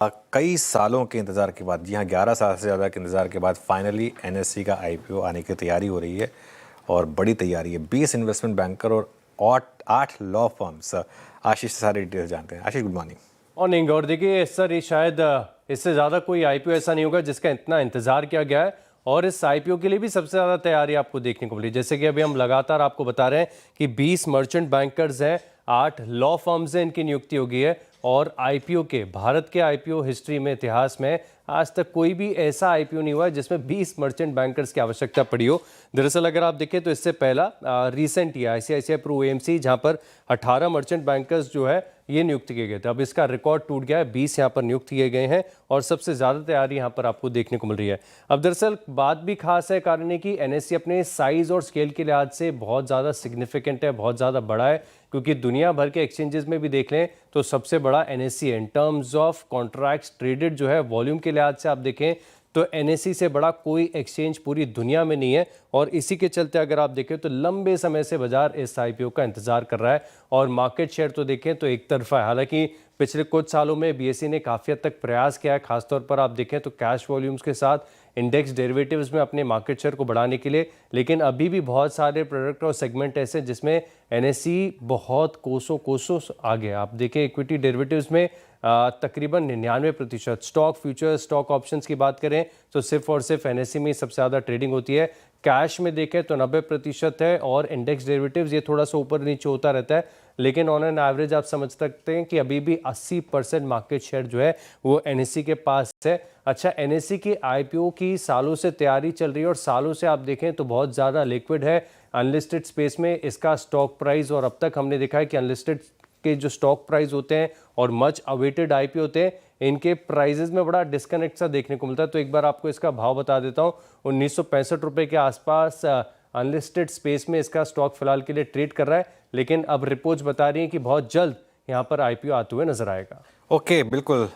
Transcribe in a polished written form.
कई सालों के इंतज़ार के बाद, जी हाँ, 11 साल से ज़्यादा के इंतज़ार के बाद फाइनली एनएससी का आईपीओ आने की तैयारी हो रही है और बड़ी तैयारी है। 20 इन्वेस्टमेंट बैंकर और 8 लॉ फर्म्स। आशीष से सारी डिटेल्स जानते हैं। आशीष, गुड मॉर्निंग। मॉर्निंग। और देखिए सर, ये शायद इससे ज़्यादा कोई आईपीओ ऐसा नहीं होगा जिसका इतना इंतजार किया गया है, और इस आईपीओ के लिए भी सबसे ज़्यादा तैयारी आपको देखने को मिली। जैसे कि अभी हम लगातार आपको बता रहे हैं कि 20 मर्चेंट बैंकर्स हैं, 8 लॉ फर्म्स हैं, इनकी नियुक्ति होगी है। और आईपीओ के, भारत के आईपीओ हिस्ट्री में, इतिहास में आज तक कोई भी ऐसा आईपीओ नहीं हुआ है जिसमें 20 मर्चेंट बैंकर्स की आवश्यकता पड़ी हो। दरअसल अगर आप देखें तो इससे पहला रिसेंट ही आईसीआईसीआई प्रू एएमसी, जहां पर 18 मर्चेंट बैंकर्स जो है ये नियुक्त किए गए थे। अब इसका रिकॉर्ड टूट गया है, 20 यहाँ पर नियुक्त किए गए हैं और सबसे ज़्यादा तैयारी यहाँ पर आपको देखने को मिल रही है। अब दरअसल बात भी खास है, कारण है कि एनएससी अपने साइज और स्केल के लिहाज से बहुत ज़्यादा सिग्निफिकेंट है, बहुत ज़्यादा बड़ा है, क्योंकि दुनिया भर के एक्सचेंजेस में भी देख लें तो सबसे बड़ा एनएससी है। In terms of contracts traded जो है, वॉल्यूम के लिहाज से आप देखें तो एनएससी से बड़ा कोई एक्सचेंज पूरी दुनिया में नहीं है। और इसी के चलते अगर आप देखें तो लंबे समय से बाजार इस आईपीओ का इंतजार कर रहा है और मार्केट शेयर तो देखें तो एक तरफा है। हालांकि पिछले कुछ सालों में बीएसई ने काफ़ी हद तक प्रयास किया है, खासतौर पर आप देखें तो कैश वॉल्यूम्स के साथ इंडेक्स डेरिवेटिव्स में अपने मार्केट शेयर को बढ़ाने के लिए, लेकिन अभी भी बहुत सारे प्रोडक्ट और सेगमेंट ऐसे हैं जिसमें एनएससी बहुत कोसों आगे है। आप देखें इक्विटी डेरिवेटिव्स में तकरीबन 99%, स्टॉक फ्यूचर्स, स्टॉक ऑप्शंस की बात करें तो सिर्फ और सिर्फ एनएससी में सबसे ज़्यादा ट्रेडिंग होती है। कैश में देखें तो 90% है और इंडेक्स डेरिवेटिव्स ये थोड़ा सा ऊपर नीचे होता रहता है, लेकिन ऑन एन एवरेज आप समझ सकते हैं कि अभी भी 80% मार्केट शेयर जो है वो एनएससी के पास है। अच्छा, एनएससी की आईपीओ की सालों से तैयारी चल रही है और सालों से आप देखें तो बहुत ज़्यादा लिक्विड है अनलिस्टेड स्पेस में इसका स्टॉक प्राइस। और अब तक हमने देखा है कि अनलिस्टेड के जो स्टॉक प्राइस होते हैं और मच अवेटेड आईपीओ होते हैं, इनके प्राइजेस में बड़ा डिस्कनेक्ट सा देखने को मिलता है। तो एक बार आपको इसका भाव बता देता हूँ। 1965 रुपये के आसपास अनलिस्टेड स्पेस में इसका स्टॉक फिलहाल के लिए ट्रेड कर रहा है, लेकिन अब रिपोर्ट्स बता रही हैं कि बहुत जल्द यहाँ पर आईपीओ आते हुए नजर आएगा। ओके, बिल्कुल।